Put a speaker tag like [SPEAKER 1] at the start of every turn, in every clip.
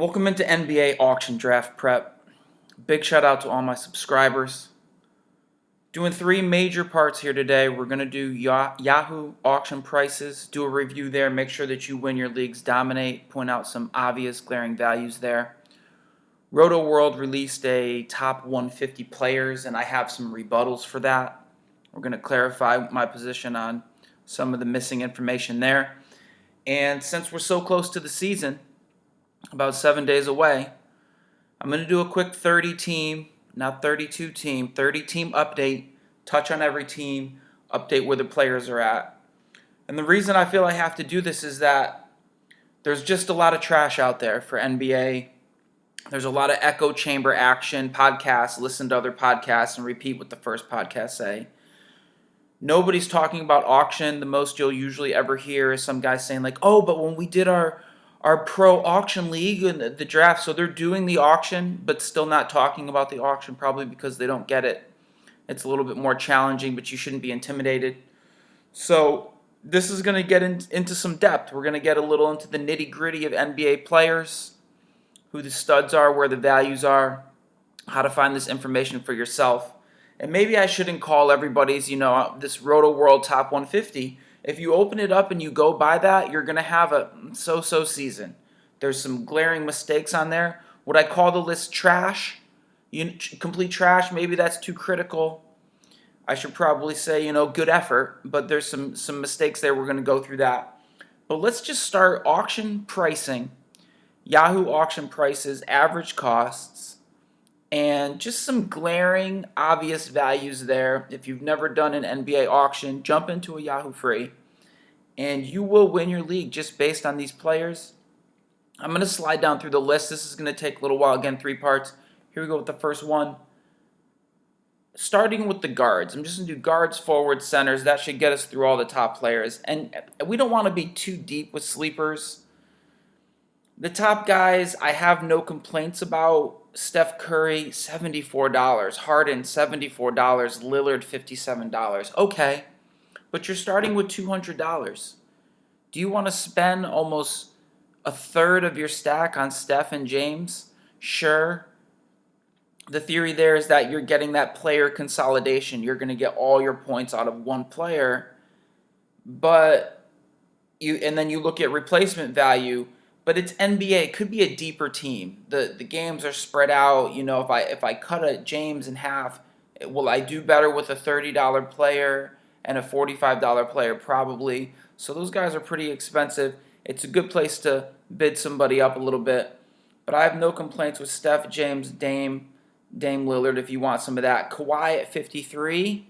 [SPEAKER 1] Welcome into NBA auction draft prep. Big shout out to all my subscribers. Doing three major parts here today. We're going to do Yahoo auction prices, do a review there, make sure that you win your leagues, dominate, point out some obvious glaring values there. Rotoworld released a top 150 players, and I have some rebuttals for that. We're going to clarify my position on some of the missing information there. And since we're so close to the season, about 7 days away, I'm going to do a quick 30 team, not 32 team, 30 team update, touch on every team, update where the players are at. And the reason I feel I have to do this is that there's just a lot of trash out there for NBA. There's a lot of echo chamber action, podcasts, listen to other podcasts and repeat what the first podcast say. Nobody's talking about auction. The most you'll usually ever hear is some guy saying like, oh, but when we did our pro auction league and the draft, so they're doing the auction but still not talking about the auction, probably because they don't get it. It's a little bit more challenging, but you shouldn't be intimidated. So this is going to get into some depth. We're going to get a little into the nitty gritty of NBA players, who the studs are, where the values are, how to find this information for yourself. And maybe I shouldn't call everybody's, this Rotoworld Top 150. If you open it up and you go by that, you're going to have a so-so season. There's some glaring mistakes on there. Would I call the list trash? Complete trash? Maybe that's too critical. I should probably say, good effort. But there's some mistakes there. We're going to go through that. But let's just start auction pricing. Yahoo auction prices, average costs, and just some glaring, obvious values there. If you've never done an NBA auction, jump into a Yahoo free, and you will win your league just based on these players. I'm going to slide down through the list. This is going to take a little while. Again, three parts. Here we go with the first one. Starting with the guards. I'm just going to do guards, forwards, centers. That should get us through all the top players. And we don't want to be too deep with sleepers. The top guys, I have no complaints about. Steph Curry, $74. Harden, $74. Lillard, $57. Okay, but you're starting with $200. Do you want to spend almost a third of your stack on Steph and James? Sure. The theory there is that you're getting that player consolidation. You're going to get all your points out of one player, but and then you look at replacement value. But it's NBA. It could be a deeper team. The games are spread out. If I cut a James in half, will I do better with a $30 player and a $45 player? Probably. So those guys are pretty expensive. It's a good place to bid somebody up a little bit. But I have no complaints with Steph, James, Dame Lillard if you want some of that. Kawhi at 53.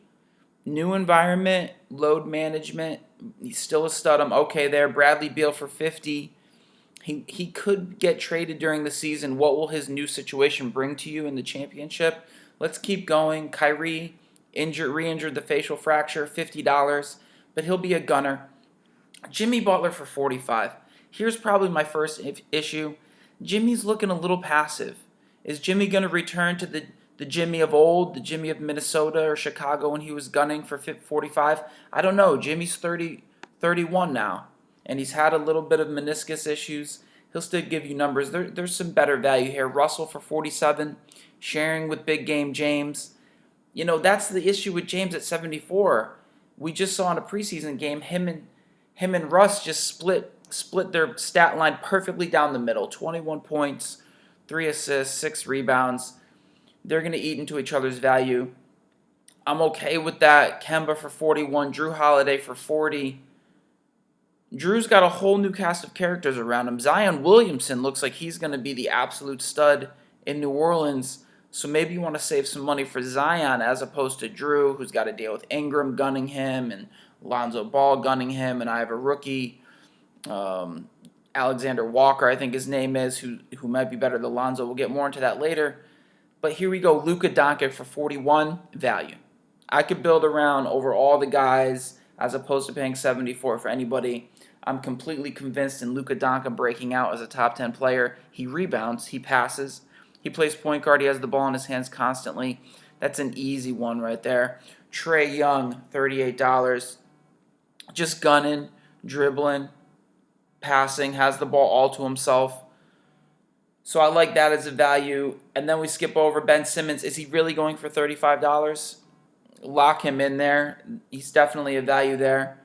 [SPEAKER 1] New environment, load management. He's still a stud. I'm okay there. Bradley Beal for 50. He could get traded during the season. What will his new situation bring to you in the championship? Let's keep going. Kyrie re-injured the facial fracture, $50, but he'll be a gunner. Jimmy Butler for 45. Here's probably my first issue. Jimmy's looking a little passive. Is Jimmy going to return to the Jimmy of old, the Jimmy of Minnesota or Chicago when he was gunning for 45? I don't know. Jimmy's 31 now. And he's had a little bit of meniscus issues. He'll still give you numbers. There's some better value here. Russell for 47, sharing with big game James. That's the issue with James at 74. We just saw in a preseason game him and Russ just split their stat line perfectly down the middle. 21 points, 3 assists, 6 rebounds. They're going to eat into each other's value. I'm okay with that. Kemba for 41, Drew Holiday for 40. Drew's got a whole new cast of characters around him. Zion Williamson looks like he's going to be the absolute stud in New Orleans. So maybe you want to save some money for Zion as opposed to Drew, who's got to deal with Ingram gunning him and Lonzo Ball gunning him. And I have a rookie, Alexander Walker, I think his name is, who might be better than Lonzo. We'll get more into that later. But here we go. Luka Doncic for 41, value. I could build around over all the guys as opposed to paying 74 for anybody. I'm completely convinced in Luka Doncic breaking out as a top 10 player. He rebounds, he passes, he plays point guard, he has the ball in his hands constantly. That's an easy one right there. Trae Young, $38. Just gunning, dribbling, passing, has the ball all to himself. So I like that as a value. And then we skip over Ben Simmons. Is he really going for $35? Lock him in there. He's definitely a value there.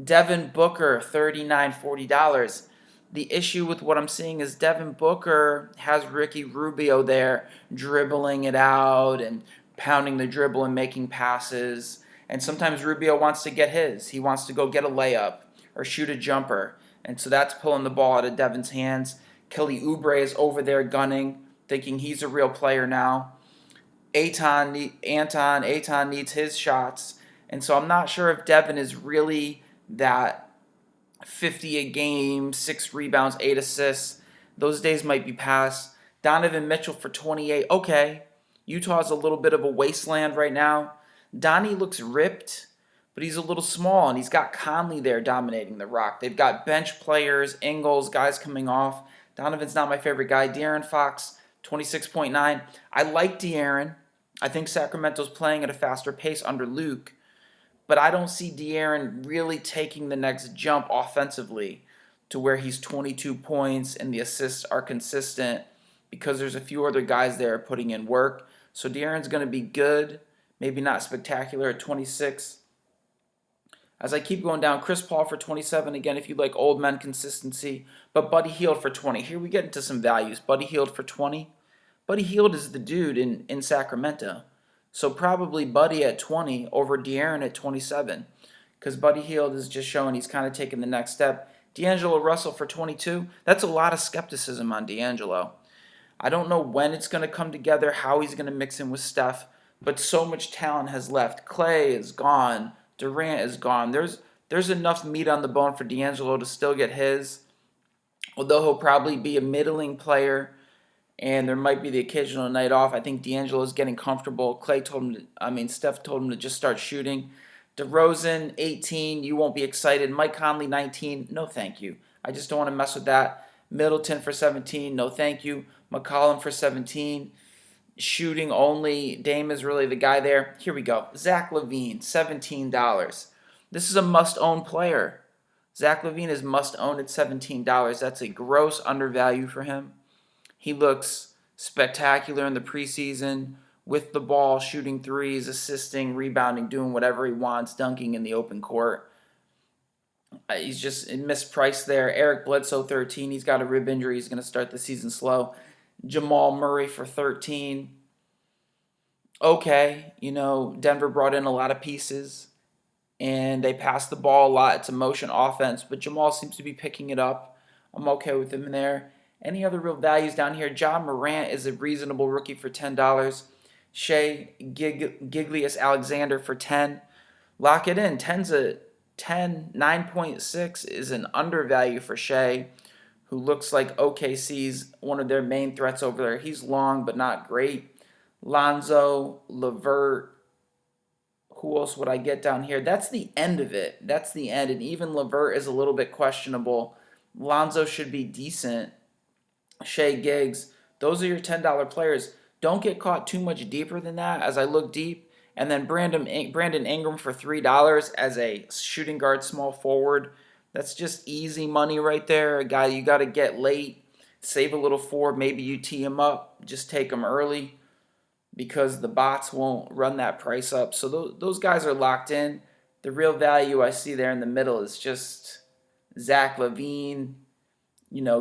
[SPEAKER 1] Devin Booker, $39, $40. The issue with what I'm seeing is Devin Booker has Ricky Rubio there dribbling it out and pounding the dribble and making passes. And sometimes Rubio wants to get his. He wants to go get a layup or shoot a jumper. And so that's pulling the ball out of Devin's hands. Kelly Oubre is over there gunning, thinking he's a real player now. Aton needs his shots. And so I'm not sure if Devin is really that 50 a game, 6 rebounds, 8 assists. Those days might be past. Donovan Mitchell for 28. Okay. Utah's a little bit of a wasteland right now. Donnie looks ripped, but he's a little small, and he's got Conley there dominating the rock. They've got bench players, Ingles, guys coming off. Donovan's not my favorite guy. De'Aaron Fox, 26.9. I like De'Aaron. I think Sacramento's playing at a faster pace under Luke, but I don't see De'Aaron really taking the next jump offensively to where he's 22 points and the assists are consistent because there's a few other guys there putting in work. So De'Aaron's going to be good, maybe not spectacular at 26. As I keep going down, Chris Paul for 27. Again, if you like old men consistency. But Buddy Hield for 20. Here we get into some values. Buddy Hield for 20. Buddy Hield is the dude in Sacramento. So probably Buddy at 20 over De'Aaron at 27. Because Buddy Hield is just showing he's kind of taking the next step. D'Angelo Russell for 22. That's a lot of skepticism on D'Angelo. I don't know when it's going to come together, how he's going to mix in with Steph. But so much talent has left. Clay is gone. Durant is gone. There's enough meat on the bone for D'Angelo to still get his. Although he'll probably be a middling player and there might be the occasional night off. I think D'Angelo is getting comfortable. Steph told him to just start shooting. DeRozan, 18, you won't be excited. Mike Conley, 19, no thank you. I just don't want to mess with that. Middleton for 17, no thank you. McCollum for 17, shooting only. Dame is really the guy there. Here we go. Zach LaVine, $17. This is a must-own player. Zach LaVine is must-own at $17. That's a gross undervalue for him. He looks spectacular in the preseason with the ball, shooting threes, assisting, rebounding, doing whatever he wants, dunking in the open court. He's just mispriced there. Eric Bledsoe, 13. He's got a rib injury. He's going to start the season slow. Jamal Murray for 13. Okay, Denver brought in a lot of pieces, and they passed the ball a lot. It's a motion offense, but Jamal seems to be picking it up. I'm okay with him there. Any other real values down here? John Morant is a reasonable rookie for $10. Shea Gilgeous-Alexander for 10. Lock it in. 9.6 is an undervalue for Shea, who looks like OKC's one of their main threats over there. He's long but not great. Lonzo, LeVert. Who else would I get down here? That's the end of it. That's the end. And even LeVert is a little bit questionable. Lonzo should be decent. Shea Giggs. Those are your $10 players. Don't get caught too much deeper than that as I look deep. And then Brandon Ingram for $3 as a shooting guard small forward. That's just easy money right there. A guy you got to get late. Save a little for. Maybe you tee him up. Just take him early because the bots won't run that price up. So those guys are locked in. The real value I see there in the middle is just Zach LaVine.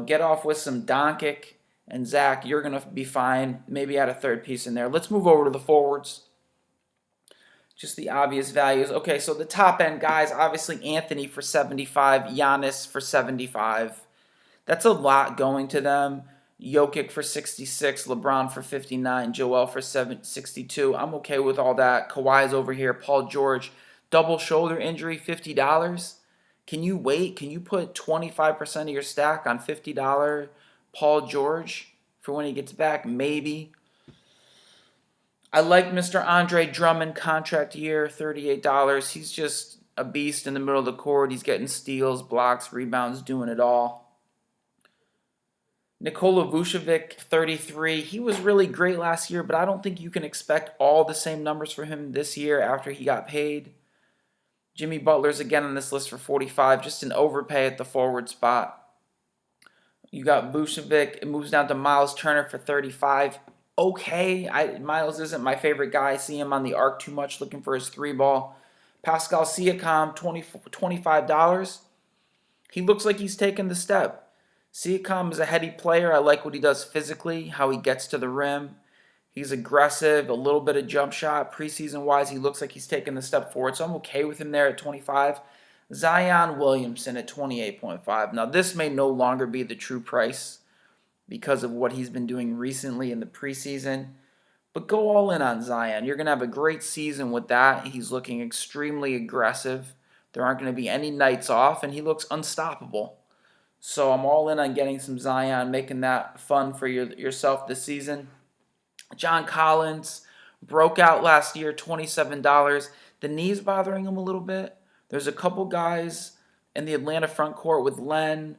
[SPEAKER 1] Get off with some Doncic. And Zach, you're going to be fine. Maybe add a third piece in there. Let's move over to the forwards. Just the obvious values. Okay, so the top end guys, obviously Anthony for 75, Giannis for 75. That's a lot going to them. Jokic for 66, LeBron for 59, Joel for 62. I'm okay with all that. Kawhi's over here. Paul George, double shoulder injury, $50. Can you wait? Can you put 25% of your stack on $50 Paul George for when he gets back? Maybe. I like Mr. Andre Drummond, contract year, $38. He's just a beast in the middle of the court. He's getting steals, blocks, rebounds, doing it all. Nikola Vucevic, 33. He was really great last year, but I don't think you can expect all the same numbers for him this year after he got paid. Jimmy Butler's again on this list for 45, just an overpay at the forward spot. You got Vucevic. It moves down to Miles Turner for 35. Okay, Miles isn't my favorite guy. I see him on the arc too much, looking for his three ball. Pascal Siakam, $25. He looks like he's taken the step. Siakam is a heady player. I like what he does physically, how he gets to the rim. He's aggressive, a little bit of jump shot. Preseason-wise, he looks like he's taken the step forward, so I'm okay with him there at 25. Zion Williamson at 28.5. Now, this may no longer be the true price because of what he's been doing recently in the preseason, but go all in on Zion. You're going to have a great season with that. He's looking extremely aggressive. There aren't going to be any nights off, and he looks unstoppable. So I'm all in on getting some Zion, making that fun for yourself this season. John Collins broke out last year, $27. The knee's bothering him a little bit. There's a couple guys in the Atlanta front court with Len,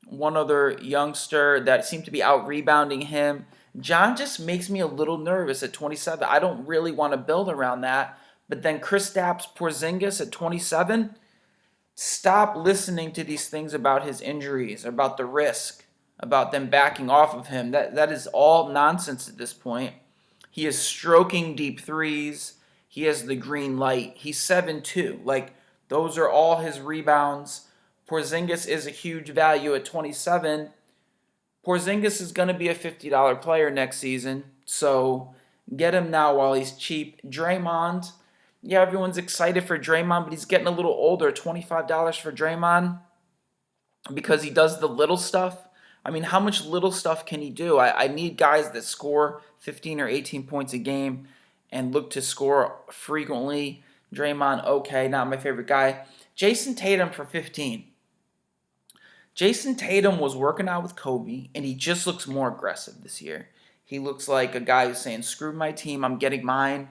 [SPEAKER 1] one other youngster that seem to be out rebounding him. John just makes me a little nervous at 27. I don't really want to build around that. But then Kristaps Porzingis at 27, stop listening to these things about his injuries, about the risk, about them backing off of him. That is all nonsense at this point. He is stroking deep threes. He has the green light. He's 7'2". Like, those are all his rebounds. Porzingis is a huge value at 27. Porzingis is going to be a $50 player next season, so get him now while he's cheap. Draymond, yeah, everyone's excited for Draymond, but he's getting a little older. $25 for Draymond because he does the little stuff. I mean, how much little stuff can he do? I need guys that score 15 or 18 points a game and look to score frequently. Draymond, okay, not my favorite guy. Jason Tatum for 15. Jason Tatum was working out with Kobe, and he just looks more aggressive this year. He looks like a guy who's saying, screw my team, I'm getting mine.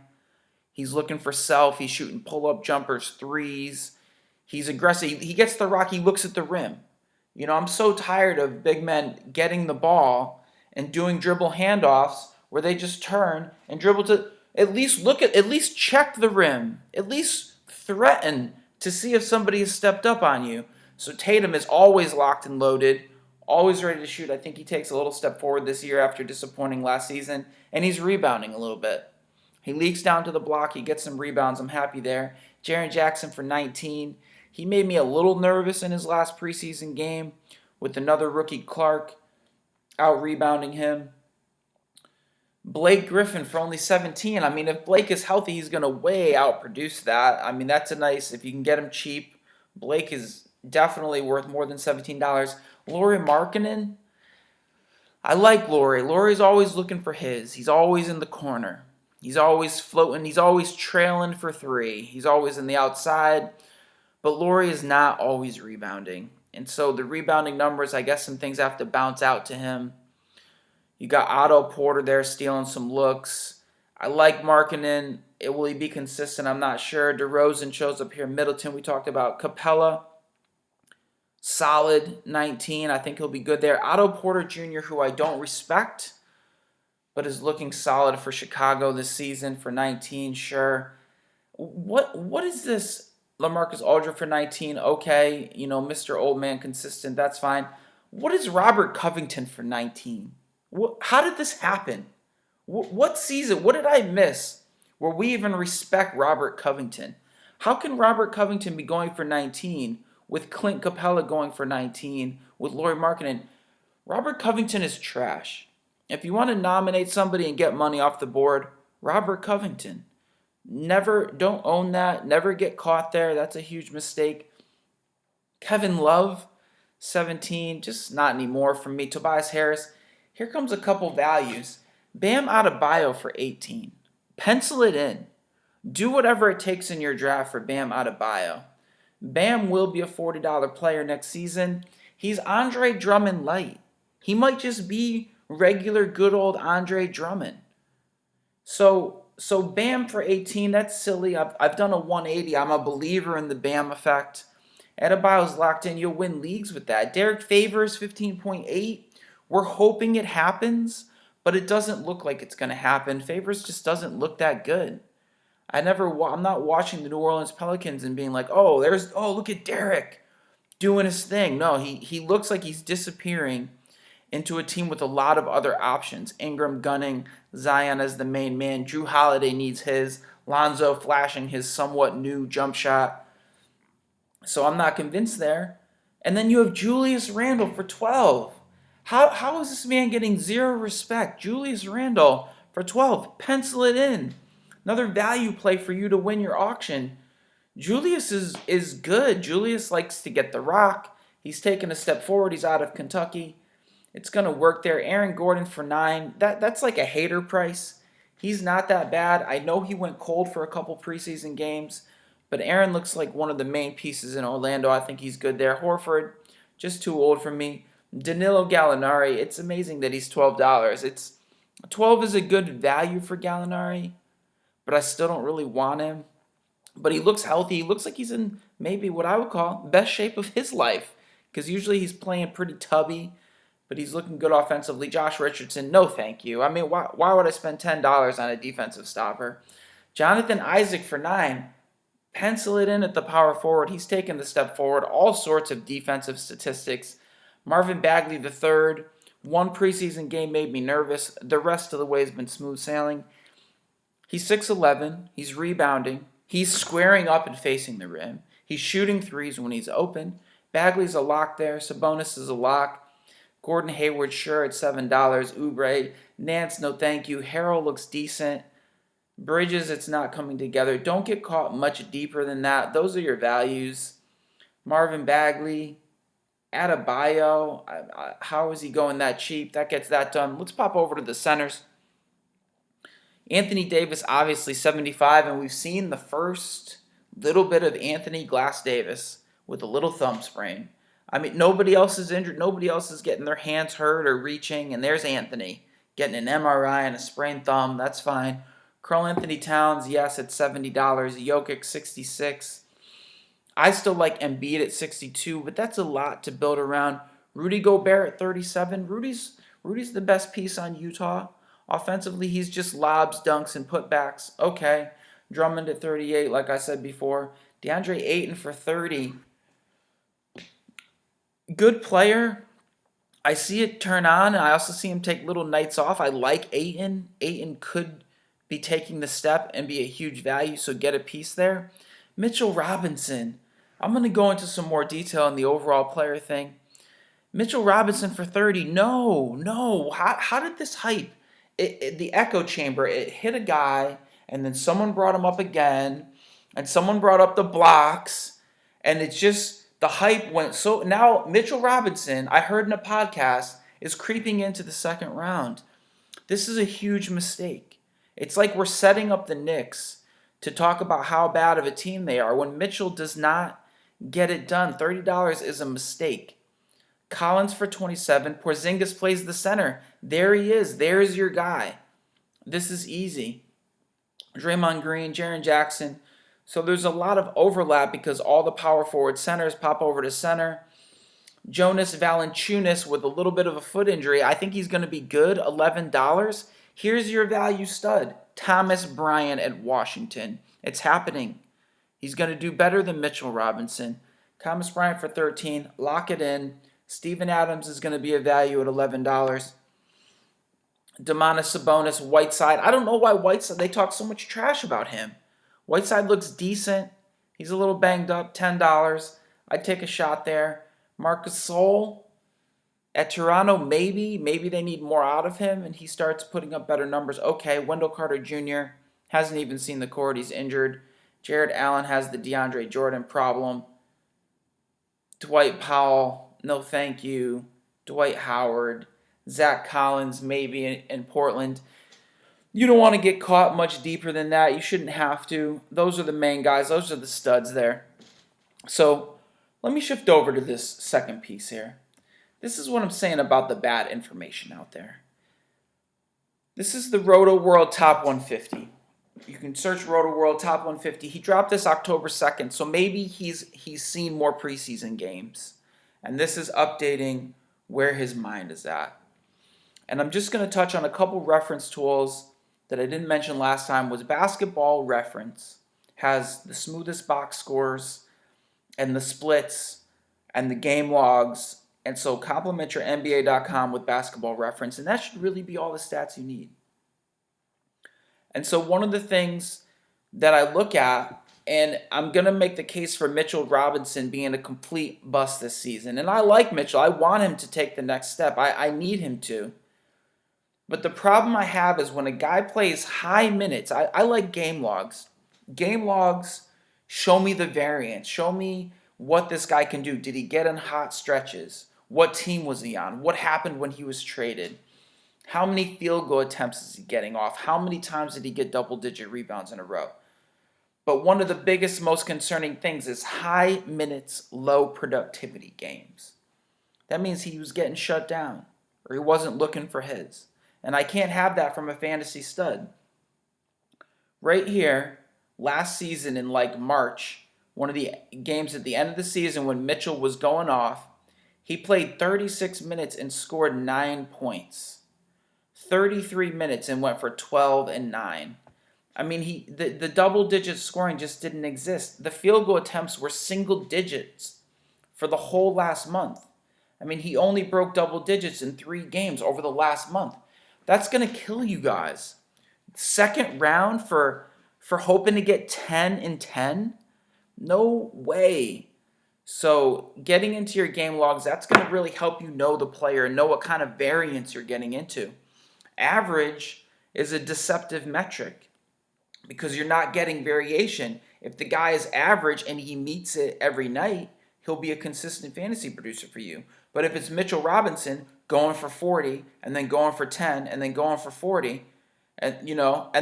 [SPEAKER 1] He's looking for self. He's shooting pull-up jumpers, threes. He's aggressive. He gets the rock. He looks at the rim. You know, I'm so tired of big men getting the ball and doing dribble handoffs where they just turn and dribble to at least check the rim. At least threaten to see if somebody has stepped up on you. So Tatum is always locked and loaded, always ready to shoot. I think he takes a little step forward this year after disappointing last season, and he's rebounding a little bit. He leaks down to the block. He gets some rebounds. I'm happy there. Jaren Jackson for 19. He made me a little nervous in his last preseason game with another rookie, Clark, out rebounding him. Blake Griffin for only 17. I mean, if Blake is healthy, he's going to way outproduce that. I mean, that's a nice, if you can get him cheap, Blake is definitely worth more than $17. Lauri Markkanen, I like Lauri. Lauri's always looking for his. He's always in the corner. He's always floating. He's always trailing for three. He's always in the outside. But Lauri is not always rebounding. And so the rebounding numbers, I guess some things have to bounce out to him. You got Otto Porter there stealing some looks. I like Markkanen. Will he be consistent? I'm not sure. DeRozan shows up here. Middleton, we talked about. Capella, solid 19. I think he'll be good there. Otto Porter Jr., who I don't respect, but is looking solid for Chicago this season for 19, sure. What is this? LaMarcus Aldridge for 19, okay. You know, Mr. Old Man consistent, that's fine. What is Robert Covington for 19? How did this happen? What season? What did I miss where we even respect Robert Covington? How can Robert Covington be going for 19 with Clint Capella going for 19 with Lauri Markkanen? Robert Covington is trash. If you want to nominate somebody and get money off the board, Robert Covington. Don't own that. Never get caught there. That's a huge mistake. Kevin Love, 17, just not anymore for me. Tobias Harris, here comes a couple values. Bam Adebayo for 18. Pencil it in. Do whatever it takes in your draft for Bam Adebayo. Bam will be a $40 player next season. He's Andre Drummond light. He might just be regular good old Andre Drummond. So Bam for 18, that's silly. I've done a 180. I'm a believer in the Bam effect. Adebayo's locked in. You'll win leagues with that. Derek Favors, 15.8. We're hoping it happens, but it doesn't look like it's going to happen. Favors just doesn't look that good. I'm not watching the New Orleans Pelicans and being like, look at Derek doing his thing. No, he looks like he's disappearing. into a team with a lot of other options. Ingram gunning, Zion as the main man, Drew Holiday needs his, Lonzo flashing his somewhat new jump shot. So I'm not convinced there. And then you have Julius Randle for 12. How is this man getting zero respect? Julius Randle for 12. Pencil it in. Another value play for you to win your auction. Julius is good. Julius likes to get the rock. He's taken a step forward. He's out of Kentucky. It's going to work there. Aaron Gordon for 9. That's like a hater price. He's not that bad. I know he went cold for a couple preseason games, but Aaron looks like one of the main pieces in Orlando. I think he's good there. Horford, just too old for me. Danilo Gallinari, it's amazing that he's $12. 12 is a good value for Gallinari, but I still don't really want him. But he looks healthy. He looks like he's in maybe what I would call best shape of his life, because usually he's playing pretty tubby, but he's looking good offensively. Josh Richardson, no thank you. I mean, why would I spend $10 on a defensive stopper? Jonathan Isaac for 9. Pencil it in at the power forward. He's taken the step forward. All sorts of defensive statistics. Marvin Bagley III. One preseason game made me nervous. The rest of the way has been smooth sailing. He's 6'11". He's rebounding. He's squaring up and facing the rim. He's shooting threes when he's open. Bagley's a lock there. Sabonis is a lock. Gordon Hayward, sure, at $7. Oubre. Nance, no thank you. Harrell looks decent. Bridges, it's not coming together. Don't get caught much deeper than that. Those are your values. Marvin Bagley. Adebayo. How is he going that cheap? That gets that done. Let's pop over to the centers. Anthony Davis, obviously 75, and we've seen the first little bit of Anthony Glass Davis with a little thumb sprain. I mean, nobody else is injured. Nobody else is getting their hands hurt or reaching, and there's Anthony getting an MRI and a sprained thumb. That's fine. Karl Anthony Towns, yes, at $70. Jokic, 66. I still like Embiid at 62, but that's a lot to build around. Rudy Gobert at 37. Rudy's the best piece on Utah. Offensively, he's just lobs, dunks, and putbacks. Okay. Drummond at 38, like I said before. DeAndre Ayton for 30. Good player. I see it turn on, and I also see him take little nights off. I like Ayton. Ayton could be taking the step and be a huge value, so get a piece there. Mitchell Robinson. I'm going to go into some more detail on the overall player thing. Mitchell Robinson for 30. No. How did this hype? The echo chamber, it hit a guy, and then someone brought him up again, and someone brought up the blocks, and it's just, the hype went so, now Mitchell Robinson, I heard in a podcast, is creeping into the second round. This is a huge mistake. It's like we're setting up the Knicks to talk about how bad of a team they are when Mitchell does not get it done. $30 is a mistake. Collins for 27. Porzingis plays the center. There he is. There's your guy. This is easy. Draymond Green, Jaren Jackson. So there's a lot of overlap because all the power forward centers pop over to center. Jonas Valanciunas with a little bit of a foot injury. I think he's going to be good. $11. Here's your value stud. Thomas Bryant at Washington. It's happening. He's going to do better than Mitchell Robinson. Thomas Bryant for 13. Lock it in. Steven Adams is going to be a value at $11. Domantas Sabonis, Whiteside. I don't know why Whiteside, they talk so much trash about him. Whiteside looks decent. He's a little banged up, $10. I'd take a shot there. Marcus Gasol at Toronto, maybe they need more out of him, and he starts putting up better numbers. Okay, Wendell Carter Jr. hasn't even seen the court. He's injured. Jared Allen has the DeAndre Jordan problem. Dwight Powell, no thank you. Dwight Howard. Zach Collins, maybe in Portland. You don't want to get caught much deeper than that. You shouldn't have to. Those are the main guys. Those are the studs there. So let me shift over to this second piece here. This is what I'm saying about the bad information out there. This is the Rotoworld Top 150. You can search Rotoworld Top 150. He dropped this October 2nd, so maybe he's seen more preseason games. And this is updating where his mind is at. And I'm just going to touch on a couple reference tools that I didn't mention last time. Was Basketball Reference has the smoothest box scores and the splits and the game logs And so complement your NBA.com with basketball reference, and that should really be all the stats you need. And so one of the things that I look at, and I'm going to make the case for Mitchell Robinson being a complete bust this season. And I like Mitchell. I want him to take the next step. I need him to. But the problem I have is when a guy plays high minutes, I like game logs. Game logs show me the variance. Show me what this guy can do. Did he get in hot stretches? What team was he on? What happened when he was traded? How many field goal attempts is he getting off? How many times did he get double-digit rebounds in a row? But one of the biggest, most concerning things is high minutes, low productivity games. That means he was getting shut down or he wasn't looking for his. And I can't have that from a fantasy stud. Right here, last season in like March, one of the games at the end of the season when Mitchell was going off, he played 36 minutes and scored 9 points. 33 minutes and went for 12 and 9. I mean, the double-digit scoring just didn't exist. The field goal attempts were single digits for the whole last month. I mean, he only broke double digits in 3 games over the last month. That's going to kill you guys. Second round for hoping to get 10 and 10? No way. So getting into your game logs, that's going to really help you know the player and know what kind of variance you're getting into. Average is a deceptive metric because you're not getting variation. If the guy is average and he meets it every night, he'll be a consistent fantasy producer for you. But if it's Mitchell Robinson going for 40 and then going for 10 and then going for 40, and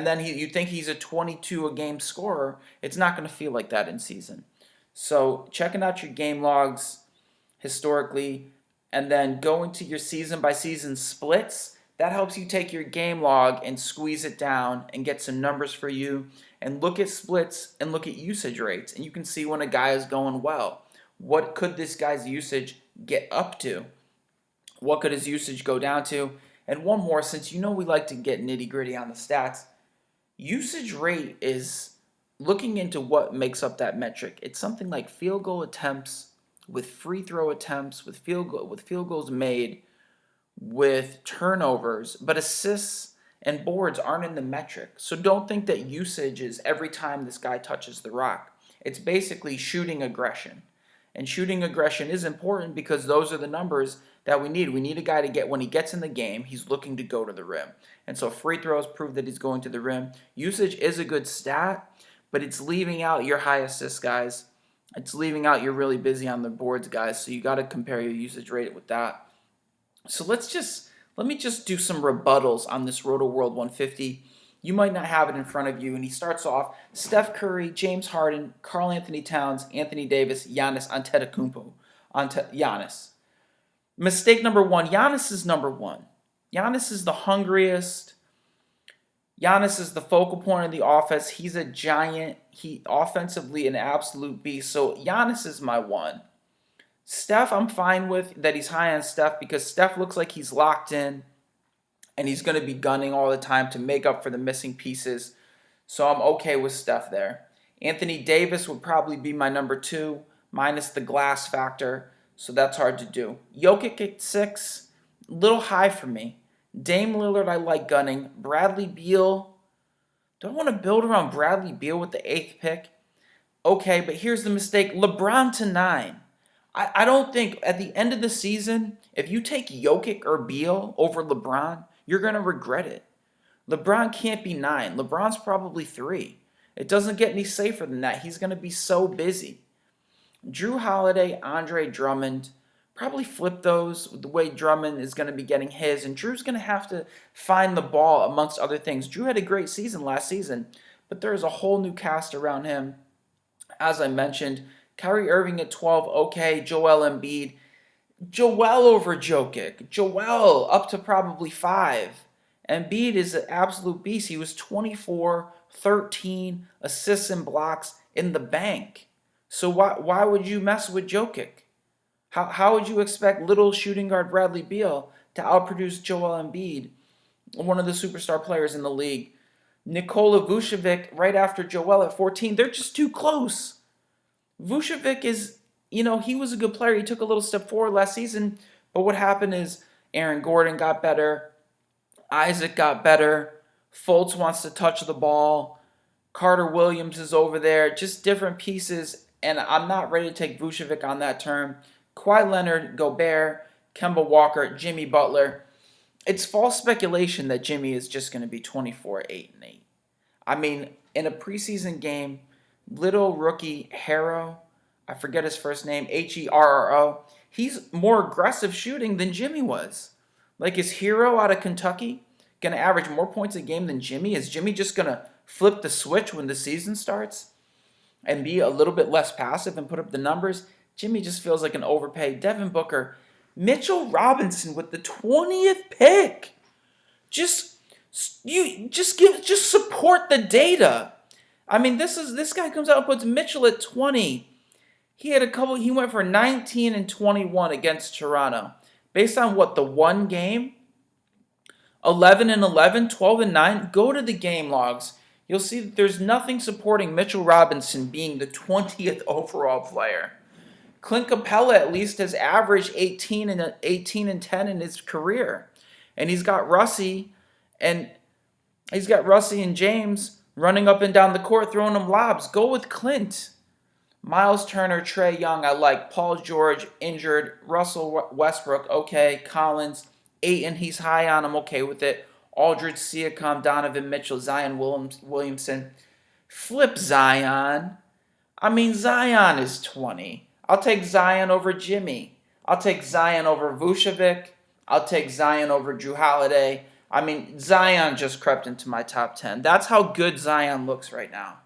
[SPEAKER 1] then you think he's a 22 a game scorer, it's not going to feel like that in season. So checking out your game logs historically and then going to your season by season splits, that helps you take your game log and squeeze it down and get some numbers for you and look at splits and look at usage rates. And you can see when a guy is going well. What could this guy's usage get up to? What could his usage go down to? And one more, since we like to get nitty gritty on the stats, usage rate is looking into what makes up that metric. It's something like field goal attempts with free throw attempts, with field goals made, with turnovers, but assists and boards aren't in the metric. So don't think that usage is every time this guy touches the rock. It's basically shooting aggression. And shooting aggression is important because those are the numbers that we need. We need a guy to get, when he gets in the game, he's looking to go to the rim. And so free throws prove that he's going to the rim. Usage is a good stat, but it's leaving out your high assist guys. It's leaving out your really busy on the boards guys. So you got to compare your usage rate with that. So let me just do some rebuttals on this Rotoworld 150. You might not have it in front of you, and he starts off Steph Curry, James Harden, Karl Anthony Towns, Anthony Davis, Giannis Antetokounmpo. Giannis. Mistake number 1, Giannis is number 1. Giannis is the hungriest. Giannis is the focal point of the offense. He's a giant. He offensively an absolute beast. So Giannis is my 1. Steph, I'm fine with that he's high on Steph because Steph looks like he's locked in and he's going to be gunning all the time to make up for the missing pieces. So I'm okay with Steph there. Anthony Davis would probably be my number 2, minus the glass factor, so that's hard to do. Jokic at 6, a little high for me. Dame Lillard, I like gunning. Bradley Beal, don't want to build around Bradley Beal with the 8th pick. Okay, but here's the mistake. LeBron to 9. I don't think at the end of the season, if you take Jokic or Beal over LeBron, you're going to regret it. LeBron can't be 9. LeBron's probably 3. It doesn't get any safer than that. He's going to be so busy. Drew Holiday, Andre Drummond, probably flip those the way Drummond is going to be getting his. And Drew's going to have to find the ball amongst other things. Drew had a great season last season, but there's a whole new cast around him. As I mentioned, Kyrie Irving at 12, okay. Joel Embiid. Joel over Jokic. Joel up to probably 5. Embiid is an absolute beast. He was 24, 13 assists and blocks in the bank. So why would you mess with Jokic? How would you expect little shooting guard Bradley Beal to outproduce Joel Embiid, one of the superstar players in the league? Nikola Vucevic right after Joel at 14. They're just too close. Vucevic is he was a good player. He took a little step forward last season, but what happened is Aaron Gordon got better, Isaac got better, Fultz wants to touch the ball, Carter Williams is over there, just different pieces, and I'm not ready to take Vucevic on that term. Kawhi Leonard, Gobert, Kemba Walker, Jimmy Butler. It's false speculation that Jimmy is just going to be 24, 8, and 8. I mean, in a preseason game, little rookie Harrow, I forget his first name, Herro, he's more aggressive shooting than Jimmy was. Like, is Hero out of Kentucky going to average more points a game than Jimmy? Is Jimmy just going to flip the switch when the season starts and be a little bit less passive and put up the numbers? Jimmy just feels like an overpaid. Devin Booker, Mitchell Robinson with the 20th pick. Just support the data. I mean, this guy comes out and puts Mitchell at 20. He went for 19 and 21 against Toronto. Based on what, the one game? 11 and 11, 12 and 9. Go to the game logs. You'll see that there's nothing supporting Mitchell Robinson being the 20th overall player. Clint Capella at least has averaged 18 and 10 in his career. And he's got Russie and James running up and down the court throwing them lobs. Go with Clint. Miles Turner, Trae Young, I like. Paul George, injured. Russell Westbrook, okay. Collins, Ayton, he's high on. I'm okay with it. Aldridge, Siakam, Donovan Mitchell, Zion Williamson. Flip Zion. I mean, Zion is 20. I'll take Zion over Jimmy. I'll take Zion over Vucevic. I'll take Zion over Drew Holiday. I mean, Zion just crept into my top 10. That's how good Zion looks right now.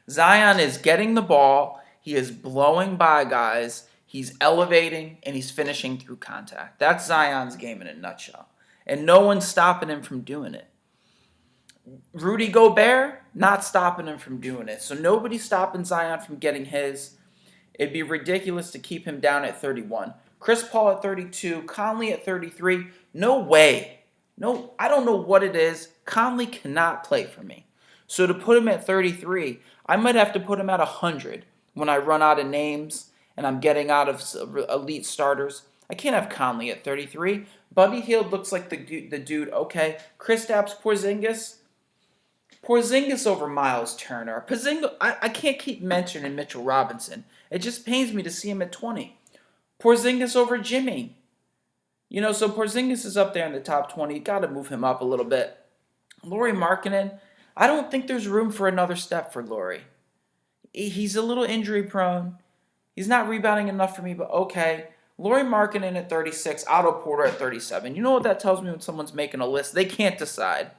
[SPEAKER 1] Zion is getting the ball, he is blowing by guys, he's elevating, and he's finishing through contact. That's Zion's game in a nutshell. And no one's stopping him from doing it. Rudy Gobert, not stopping him from doing it. So nobody's stopping Zion from getting his. It'd be ridiculous to keep him down at 31. Chris Paul at 32, Conley at 33. No way. No, I don't know what it is. Conley cannot play for me. So to put him at 33, I might have to put him at 100 when I run out of names and I'm getting out of elite starters. I can't have Conley at 33. Buddy Hield looks like the dude. Okay. Kristaps Porzingis over Miles Turner. I can't keep mentioning Mitchell Robinson. It just pains me to see him at 20. Porzingis over Jimmy. So Porzingis is up there in the top 20. Got to move him up a little bit. Lauri Markkanen, I don't think there's room for another step for Lauri. He's a little injury prone. He's not rebounding enough for me, but okay. Lauri Markkanen at 36, Otto Porter at 37. You know what that tells me when someone's making a list? They can't decide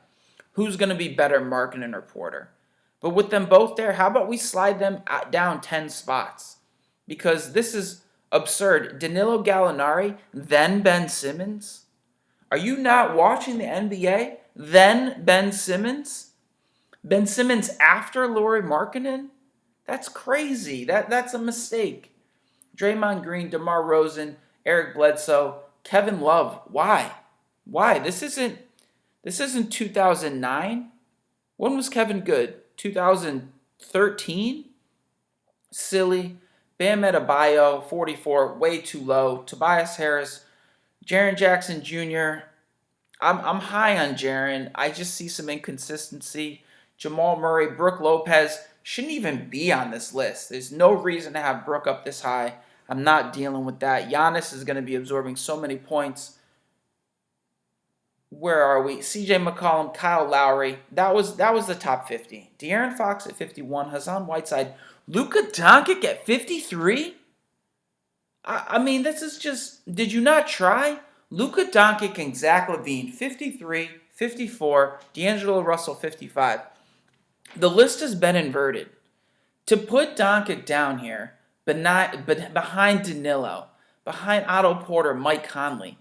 [SPEAKER 1] who's going to be better, Markkanen or Porter. But with them both there, how about we slide them down 10 spots? Because this is absurd. Danilo Gallinari, then Ben Simmons? Are you not watching the NBA? Then Ben Simmons? Ben Simmons after Lauri Markkanen? That's crazy. That's a mistake. Draymond Green, DeMar DeRozan, Eric Bledsoe, Kevin Love. Why? This isn't 2009. When was Kevin good? 2013? Silly. Bam Adebayo, 44, way too low. Tobias Harris, Jaren Jackson Jr. I'm high on Jaren. I just see some inconsistency. Jamal Murray, Brook Lopez shouldn't even be on this list. There's no reason to have Brook up this high. I'm not dealing with that. Giannis is going to be absorbing so many points. Where are we? CJ McCollum, Kyle Lowry. That was the top 50. De'Aaron Fox at 51. Hassan Whiteside. Luka Doncic at 53? I mean, this is just... Did you not try? Luka Doncic and Zach LaVine, 53, 54. D'Angelo Russell, 55. The list has been inverted. To put Doncic down here, but behind Danilo, behind Otto Porter, Mike Conley.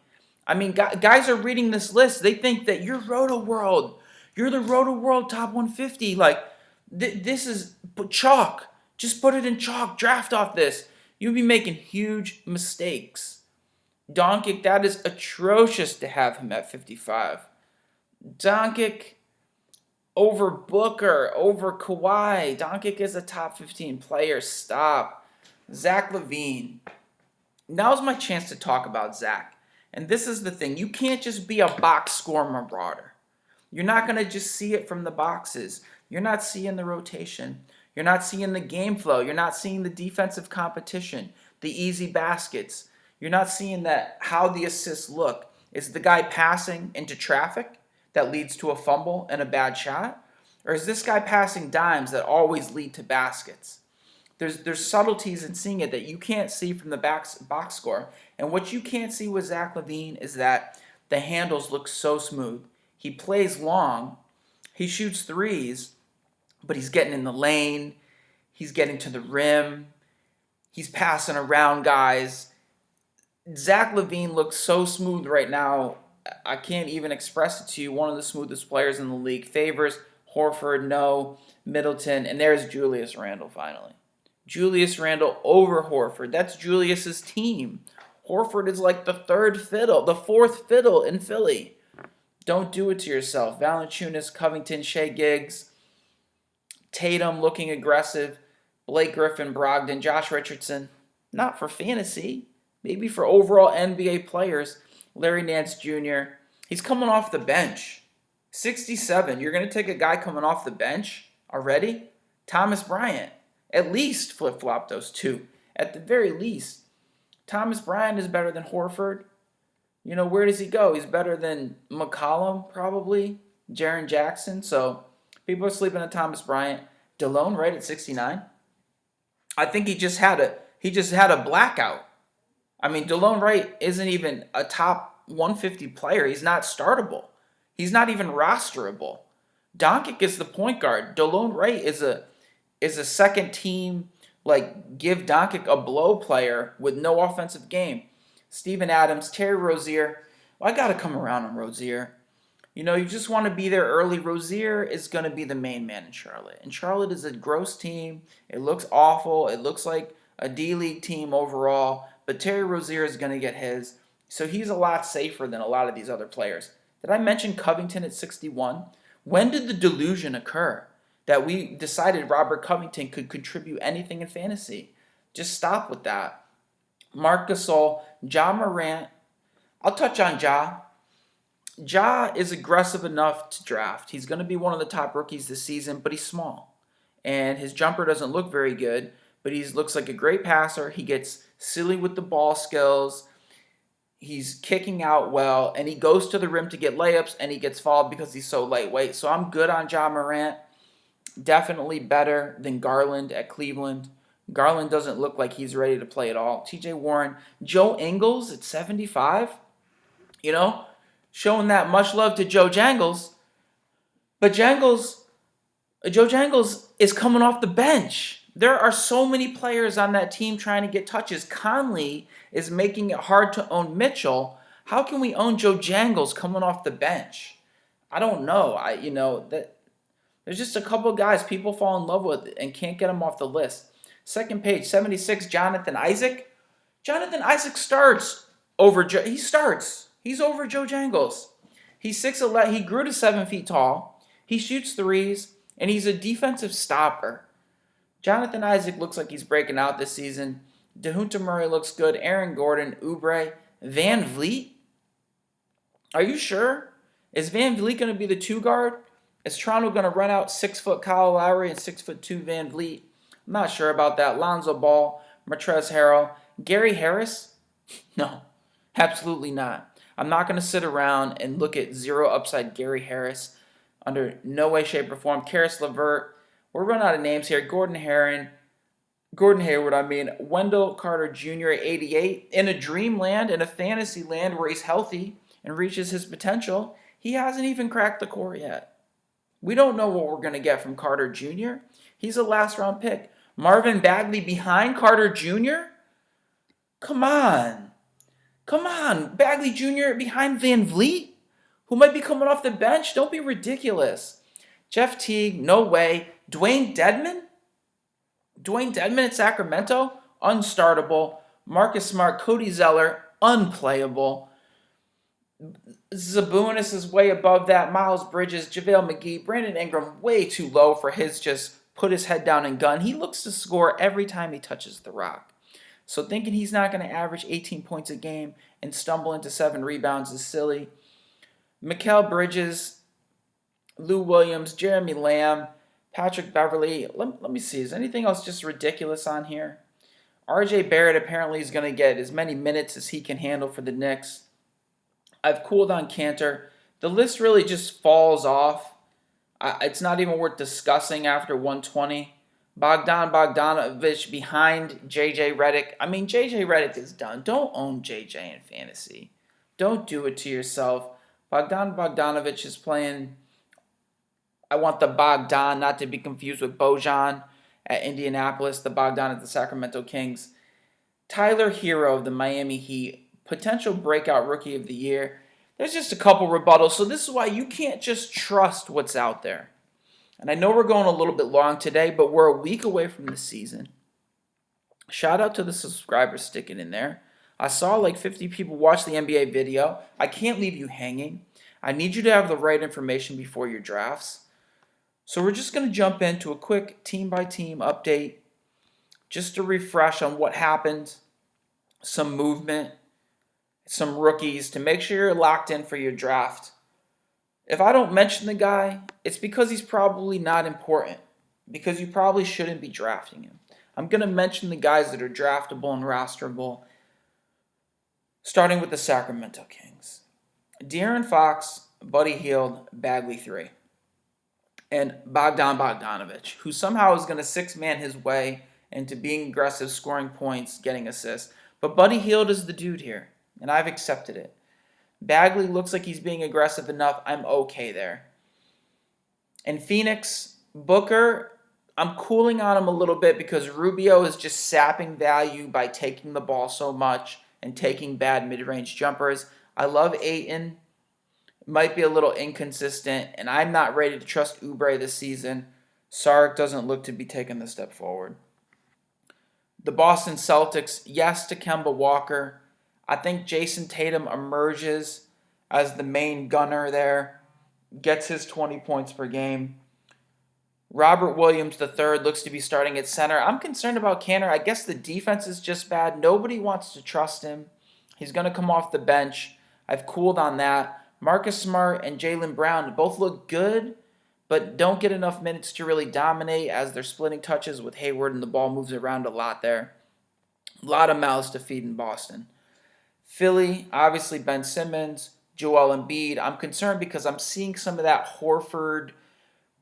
[SPEAKER 1] I mean, guys are reading this list. They think that you're Rotoworld. You're the Rotoworld top 150. Like, this is chalk. Just put it in chalk. Draft off this. You'll be making huge mistakes. Doncic, that is atrocious to have him at 55. Doncic over Booker, over Kawhi. Doncic is a top 15 player. Stop. Zach LaVine. Now's my chance to talk about Zach. And this is the thing. You can't just be a box score marauder. You're not going to just see it from the boxes. You're not seeing the rotation. You're not seeing the game flow. You're not seeing the defensive competition, the easy baskets. You're not seeing that how the assists look. Is the guy passing into traffic that leads to a fumble and a bad shot? Or is this guy passing dimes that always lead to baskets? There's subtleties in seeing it that you can't see from the box score. And what you can't see with Zach LaVine is that the handles look so smooth. He plays long. He shoots threes, but he's getting in the lane. He's getting to the rim. He's passing around guys. Zach LaVine looks so smooth right now. I can't even express it to you. One of the smoothest players in the league. Favors Horford, no. Middleton, and there's Julius Randle finally. Julius Randle over Horford. That's Julius's team. Horford is like the fourth fiddle in Philly. Don't do it to yourself. Valanciunas, Covington, Shea Giggs, Tatum looking aggressive, Blake Griffin, Brogdon, Josh Richardson. Not for fantasy. Maybe for overall NBA players. Larry Nance Jr. He's coming off the bench. 67. You're going to take a guy coming off the bench already? Thomas Bryant. At least flip-flop those two. At the very least. Thomas Bryant is better than Horford. You know, where does he go? He's better than McCollum, probably. Jaren Jackson. So, people are sleeping on Thomas Bryant. DeLone, right, at 69. I think he just had a blackout. I mean, DeLone Wright isn't even a top 150 player. He's not startable. He's not even rosterable. Doncic is the point guard. DeLone Wright is a second team, like, give Doncic a blow player with no offensive game. Steven Adams, Terry Rozier. Well, I got to come around on Rozier. You know, you just want to be there early. Rozier is going to be the main man in Charlotte. And Charlotte is a gross team. It looks awful. It looks like a D-League team overall. But Terry Rozier is going to get his. So he's a lot safer than a lot of these other players. Did I mention Covington at 61? When did the delusion occur that we decided Robert Covington could contribute anything in fantasy? Just stop with that. Marc Gasol, Ja Morant. I'll touch on Ja. Ja is aggressive enough to draft. He's going to be one of the top rookies this season, but he's small. And his jumper doesn't look very good, but he looks like a great passer. He gets silly with the ball skills. He's kicking out well, and he goes to the rim to get layups, and he gets fouled because he's so lightweight. So I'm good on Ja Morant. Definitely better than Garland at Cleveland. Garland doesn't look like he's ready to play at all. TJ Warren. Joe Ingles at 75. You know, showing that much love to Joe Jangles. But Joe Jangles is coming off the bench. There are so many players on that team trying to get touches. Conley is making it hard to own Mitchell. How can we own Joe Jangles coming off the bench? I don't know. There's just a couple guys people fall in love with and can't get them off the list. Second page, 76, Jonathan Isaac. Jonathan Isaac starts over he starts. He's over Joe Jangles. He's 6'11". He grew to 7 feet tall. He shoots threes, and he's a defensive stopper. Jonathan Isaac looks like he's breaking out this season. DeJounte Murray looks good. Aaron Gordon, Oubre, Van Vliet. Are you sure? Is Van Vliet going to be the 2 guard? Is Toronto going to run out 6-foot Kyle Lowry and 6'2" Van Vliet? I'm not sure about that. Lonzo Ball, Montrezl Harrell, Gary Harris? No, absolutely not. I'm not going to sit around and look at zero upside Gary Harris under no way, shape, or form. Karis LeVert. We're running out of names here. Gordon Hayward, Wendell Carter Jr. at 88. In a dreamland, in a fantasy land where he's healthy and reaches his potential, he hasn't even cracked the core yet. We don't know what we're going to get from Carter Jr. He's a last-round pick. Marvin Bagley behind Carter Jr.? Come on. Bagley Jr. behind Van Vliet, who might be coming off the bench? Don't be ridiculous. Jeff Teague, no way. Dwayne Dedman at Sacramento, unstartable. Marcus Smart, Cody Zeller, unplayable. Sabonis is way above that. Miles Bridges, JaVale McGee, Brandon Ingram, way too low for his just put his head down and gun. He looks to score every time he touches the rock. So thinking he's not going to average 18 points a game and stumble into 7 rebounds is silly. Mikal Bridges, Lou Williams, Jeremy Lamb, Patrick Beverly. Let me see. Is anything else just ridiculous on here? RJ Barrett apparently is going to get as many minutes as he can handle for the Knicks. I've cooled on Cantor. The list really just falls off. It's not even worth discussing after 120. Bogdanovich behind JJ Redick. I mean, JJ Redick is done. Don't own JJ in fantasy. Don't do it to yourself. Bogdanovich is playing. I want the Bogdan, not to be confused with Bojan at Indianapolis, the Bogdan at the Sacramento Kings. Tyler Hero of the Miami Heat, potential breakout rookie of the year. There's just a couple rebuttals, so this is why you can't just trust what's out there. And I know we're going a little bit long today, but we're a week away from the season. Shout out to the subscribers sticking in there. I saw like 50 people watch the NBA video. I can't leave you hanging. I need you to have the right information before your drafts. So we're just going to jump into a quick team-by-team update, just to refresh on what happened, some movement, some rookies, to make sure you're locked in for your draft. If I don't mention the guy, it's because he's probably not important, because you probably shouldn't be drafting him. I'm going to mention the guys that are draftable and rosterable, starting with the Sacramento Kings. De'Aaron Fox, Buddy Hield, Bagley 3. And Bogdanovich, who somehow is going to six-man his way into being aggressive, scoring points, getting assists. But Buddy Hield is the dude here, and I've accepted it. Bagley looks like he's being aggressive enough. I'm okay there. In Phoenix, Booker, I'm cooling on him a little bit because Rubio is just sapping value by taking the ball so much and taking bad mid-range jumpers. I love Ayton. Might be a little inconsistent, and I'm not ready to trust Oubre this season. Saric doesn't look to be taking the step forward. The Boston Celtics, yes to Kemba Walker. I think Jason Tatum emerges as the main gunner there, gets his 20 points per game. Robert Williams III looks to be starting at center. I'm concerned about Cantor. I guess the defense is just bad. Nobody wants to trust him. He's going to come off the bench. I've cooled on that. Marcus Smart and Jaylen Brown both look good, but don't get enough minutes to really dominate as they're splitting touches with Hayward, and the ball moves around a lot there. A lot of mouths to feed in Boston. Philly, obviously Ben Simmons, Joel Embiid. I'm concerned because I'm seeing some of that Horford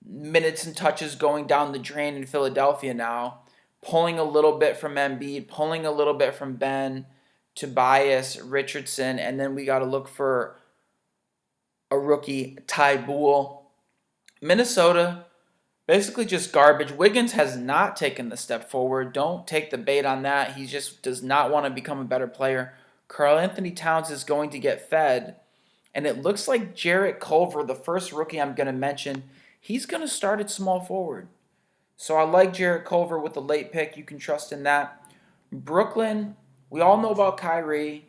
[SPEAKER 1] minutes and touches going down the drain in Philadelphia now, pulling a little bit from Embiid, pulling a little bit from Ben, Tobias, Richardson, and then we got to look for a rookie, Ty Buell. Minnesota, basically just garbage. Wiggins has not taken the step forward. Don't take the bait on that. He just does not want to become a better player. Karl Anthony Towns is going to get fed. And it looks like Jarrett Culver, the first rookie I'm going to mention, he's going to start at small forward. So I like Jarrett Culver with the late pick. You can trust in that. Brooklyn, we all know about Kyrie.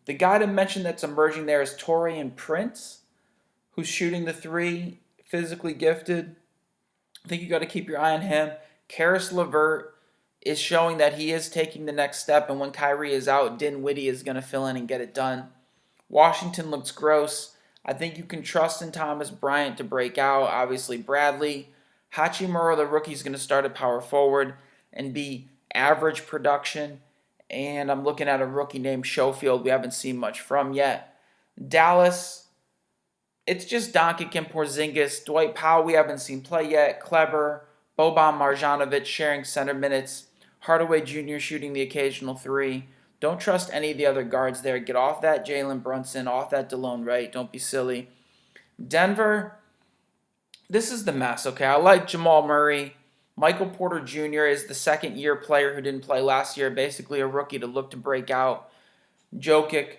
[SPEAKER 1] The guy to mention that's emerging there is Taurean Prince, who's shooting the three, physically gifted. I think you got to keep your eye on him. Karis LeVert is showing that he is taking the next step, and when Kyrie is out, Dinwiddie is going to fill in and get it done. Washington looks gross. I think you can trust in Thomas Bryant to break out. Obviously, Bradley. Hachimura, the rookie, is going to start at power forward and be average production. And I'm looking at a rookie named Schofield we haven't seen much from yet. Dallas, it's just Doncic and Porzingis. Dwight Powell we haven't seen play yet. Kleber, Boban Marjanovic sharing center minutes. Hardaway Jr. shooting the occasional three. Don't trust any of the other guards there. Get off that Jalen Brunson, off that DeLone Wright. Don't be silly. Denver, this is the mess, okay? I like Jamal Murray. Michael Porter Jr. is the second-year player who didn't play last year, basically a rookie to look to break out. Jokic.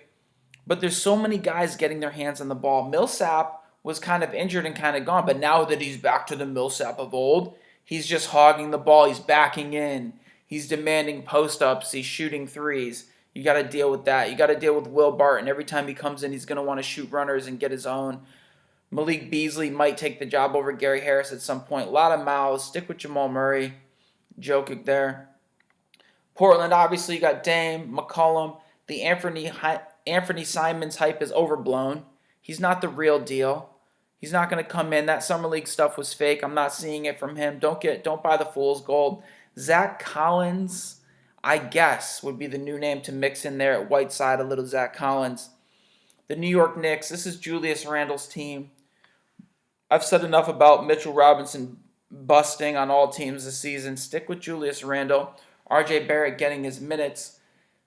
[SPEAKER 1] But there's so many guys getting their hands on the ball. Millsap was kind of injured and kind of gone, but now that he's back to the Millsap of old, he's just hogging the ball. He's backing in. He's demanding post-ups. He's shooting threes. You got to deal with that. You got to deal with Will Barton. Every time he comes in, he's going to want to shoot runners and get his own. Malik Beasley might take the job over Gary Harris at some point. A lot of mouths. Stick with Jamal Murray. Jokic there. Portland, obviously, you got Dame, McCollum. The Anthony Simons hype is overblown. He's not the real deal. He's not going to come in. That summer league stuff was fake. I'm not seeing it from him. Don't buy the fool's gold. Zach Collins, I guess, would be the new name to mix in there at Whiteside. A little Zach Collins. The New York Knicks. This is Julius Randle's team. I've said enough about Mitchell Robinson busting on all teams this season. Stick with Julius Randle. RJ Barrett getting his minutes.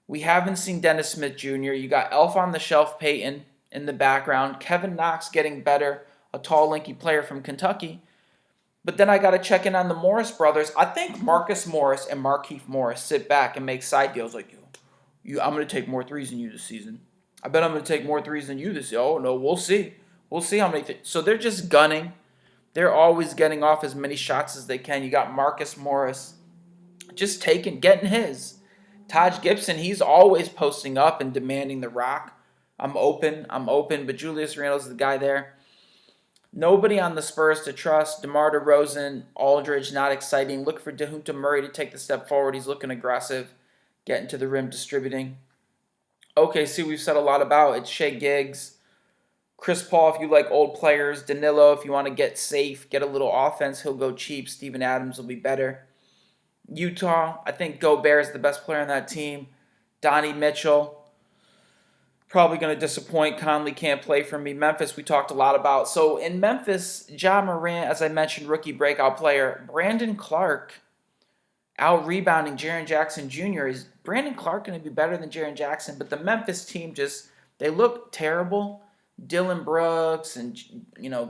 [SPEAKER 1] We haven't seen Dennis Smith Jr. You got Elf on the Shelf Peyton in the background. Kevin Knox getting better, a tall, lanky player from Kentucky. But then I got to check in on the Morris brothers. I think Marcus Morris and Markieff Morris sit back and make side deals like, I'm going to take more threes than you this season. I bet I'm going to take more threes than you this season. Oh, no, we'll see. We'll see how many. So they're just gunning. They're always getting off as many shots as they can. You got Marcus Morris just getting his. Taj Gibson, he's always posting up and demanding the rock. I'm open, but Julius Randle's the guy there. Nobody on the Spurs to trust. DeMar DeRozan, Aldridge, not exciting. Look for DeJounte Murray to take the step forward. He's looking aggressive, getting to the rim, distributing. OKC, we've said a lot about. It's Shea Giggs. Chris Paul, if you like old players. Danilo, if you want to get safe, get a little offense, he'll go cheap. Steven Adams will be better. Utah, I think Gobert is the best player on that team. Donnie Mitchell, probably going to disappoint. Conley can't play for me. Memphis, we talked a lot about. So in Memphis, Ja Morant, as I mentioned, rookie breakout player. Brandon Clark out-rebounding Jaren Jackson Jr. Is Brandon Clark going to be better than Jaren Jackson? But the Memphis team they look terrible. Dylan Brooks and,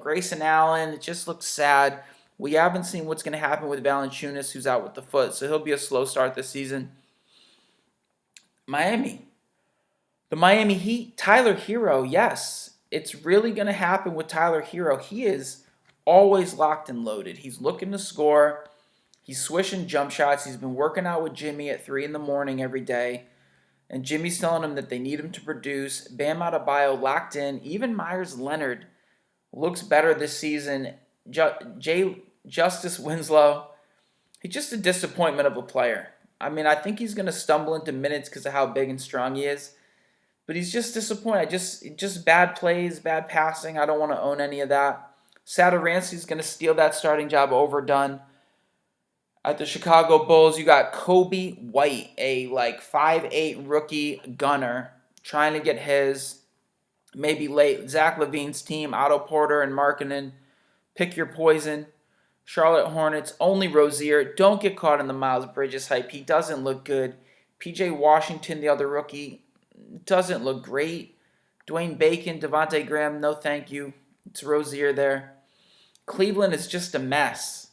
[SPEAKER 1] Grayson Allen, it just looks sad. We haven't seen what's going to happen with Valanciunas, who's out with the foot, so he'll be a slow start this season. Miami. The Miami Heat, Tyler Hero, yes. It's really going to happen with Tyler Hero. He is always locked and loaded. He's looking to score. He's swishing jump shots. He's been working out with Jimmy at 3 in the morning every day. And Jimmy's telling him that they need him to produce. Bam Adebayo locked in. Even Myers Leonard looks better this season. Justice Winslow, he's just a disappointment of a player. I mean, I think he's going to stumble into minutes because of how big and strong he is. But he's just disappointing. Just bad plays, bad passing. I don't want to own any of that. Satoransky's going to steal that starting job overdone. At the Chicago Bulls, you got Kobe White, a 5'8" rookie gunner, trying to get his. Maybe late. Zach LaVine's team, Otto Porter and Markkanen. Pick your poison. Charlotte Hornets, only Rozier. Don't get caught in the Miles Bridges hype. He doesn't look good. PJ Washington, the other rookie, doesn't look great. Dwayne Bacon, Devontae Graham, no thank you. It's Rozier there. Cleveland is just a mess.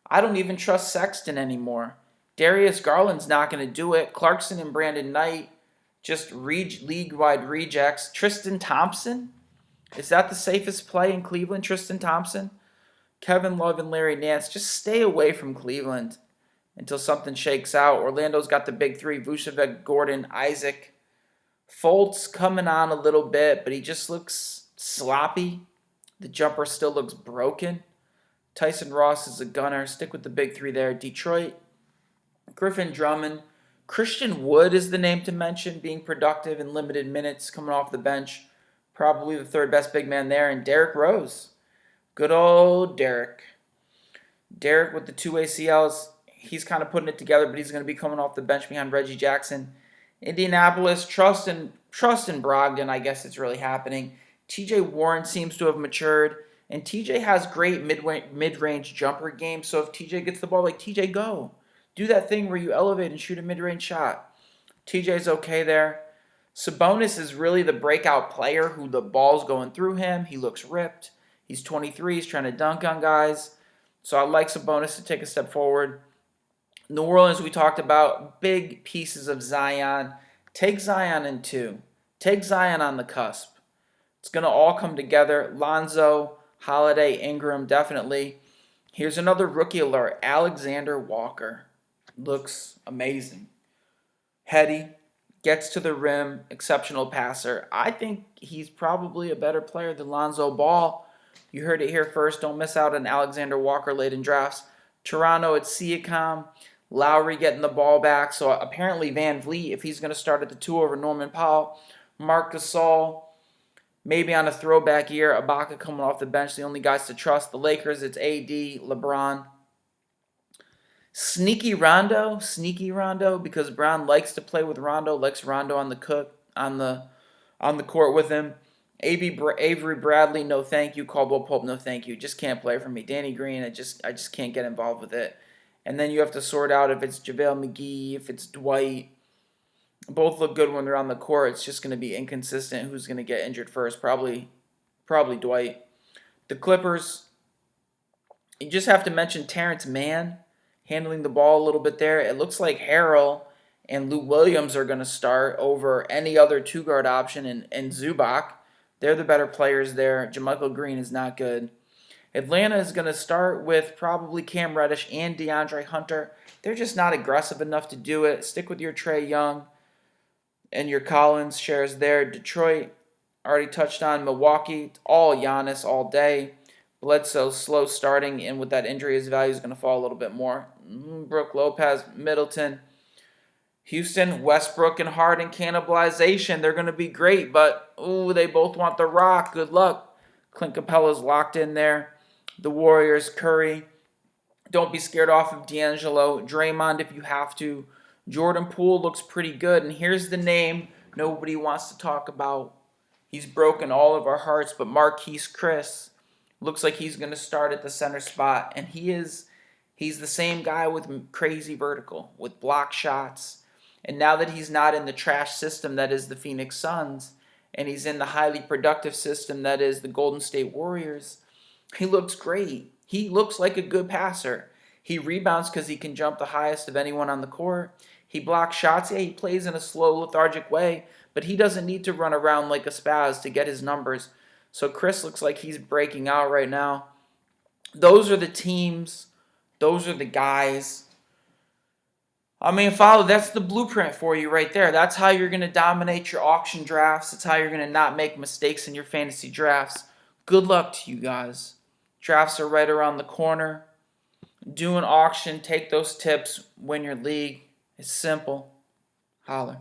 [SPEAKER 1] I don't even trust Sexton anymore. Darius Garland's not going to do it. Clarkson and Brandon Knight, just league-wide rejects. Tristan Thompson, is that the safest play in Cleveland, Tristan Thompson? Kevin Love and Larry Nance, just stay away from Cleveland until something shakes out. Orlando's got the big three, Vucevic, Gordon, Isaac. Fultz coming on a little bit, but he just looks sloppy. The jumper still looks broken. Tyson Ross is a gunner. Stick with the big three there. Detroit, Griffin Drummond. Christian Wood is the name to mention, being productive in limited minutes, coming off the bench. Probably the third best big man there. And Derrick Rose. Good old Derrick. Derrick with the 2 ACLs. He's kind of putting it together, but he's going to be coming off the bench behind Reggie Jackson. Indianapolis, trust in Brogdon. I guess it's really happening. TJ Warren seems to have matured. And TJ has great mid-range jumper game. So if TJ gets the ball, TJ, go. Do that thing where you elevate and shoot a mid-range shot. TJ's okay there. Sabonis is really the breakout player who the ball's going through him. He looks ripped. He's 23. He's trying to dunk on guys. So I like Sabonis to take a step forward. New Orleans, we talked about big pieces of Zion. Take Zion in 2. Take Zion on the cusp. It's going to all come together. Lonzo, Holiday, Ingram, definitely. Here's another rookie alert. Alexander Walker looks amazing. Heady, gets to the rim, exceptional passer. I think he's probably a better player than Lonzo Ball. You heard it here first. Don't miss out on Alexander Walker late in drafts. Toronto at Siakam. Lowry getting the ball back. So apparently Van Vliet, if he's going to start at the 2 over Norman Powell, Marc Gasol, maybe on a throwback year, Ibaka coming off the bench, the only guys to trust. The Lakers, it's AD, LeBron. Sneaky Rondo, because Brown likes to play with Rondo, likes Rondo on the court with him. Avery Bradley, no thank you. Caldwell Pope, no thank you. Just can't play for me. Danny Green, I just can't get involved with it. And then you have to sort out if it's JaVale McGee, if it's Dwight. Both look good when they're on the court. It's just going to be inconsistent who's going to get injured first. Probably Dwight. The Clippers, you just have to mention Terrence Mann handling the ball a little bit there. It looks like Harrell and Lou Williams are going to start over any other two-guard option, and Zubac. They're the better players there. JaMychal Green is not good. Atlanta is going to start with probably Cam Reddish and DeAndre Hunter. They're just not aggressive enough to do it. Stick with your Trae Young and your Collins shares there. Detroit, already touched on. Milwaukee, all Giannis all day. Bledsoe slow starting, and with that injury, his value is going to fall a little bit more. Brook Lopez, Middleton. Houston, Westbrook, and Harden cannibalization. They're going to be great, but they both want the rock. Good luck. Clint Capella's locked in there. The Warriors, Curry. Don't be scared off of D'Angelo. Draymond if you have to. Jordan Poole looks pretty good. And here's the name nobody wants to talk about. He's broken all of our hearts, but Marquise Chris looks like he's going to start at the center spot. And he's the same guy with crazy vertical, with block shots. And now that he's not in the trash system that is the Phoenix Suns, and he's in the highly productive system that is the Golden State Warriors, he looks great. He looks like a good passer. He rebounds because he can jump the highest of anyone on the court. He blocks shots. Yeah, he plays in a slow, lethargic way, but he doesn't need to run around like a spaz to get his numbers. So Chris looks like he's breaking out right now. Those are the teams. Those are the guys. I mean, follow, that's the blueprint for you right there. That's how you're going to dominate your auction drafts. That's how you're going to not make mistakes in your fantasy drafts. Good luck to you guys. Drafts are right around the corner. Do an auction. Take those tips. Win your league. It's simple. Holler.